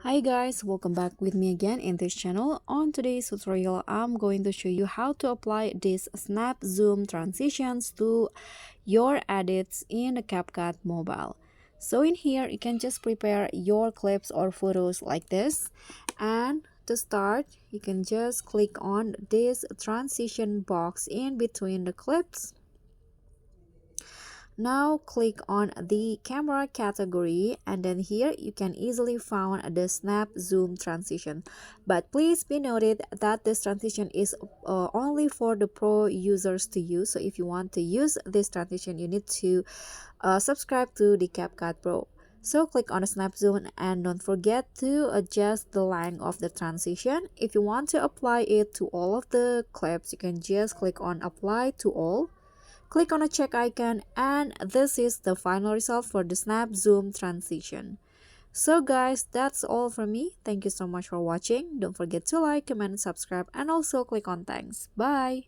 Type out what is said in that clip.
Hi guys, welcome back with me again in this channel. On today's tutorial, I'm going to show you how to apply these snap zoom transitions to your edits in the CapCut mobile. So in here, you can just prepare your clips or photos like this. And to start, you can just click on this transition box in between the clips. Now click on the camera category, and then here you can easily find the snap zoom transition, but please be noted that this transition is only for the pro users to use. So if you want to use this transition, you need to subscribe to the CapCut Pro. So click on the snap zoom and don't forget to adjust the length of the transition. If you want to apply it to all of the clips, you can just click on apply to all. Click on a check icon, and this is the final result for the snap zoom transition. So guys, that's all from me. Thank you so much for watching. Don't forget to like, comment, subscribe, and also click on thanks. Bye!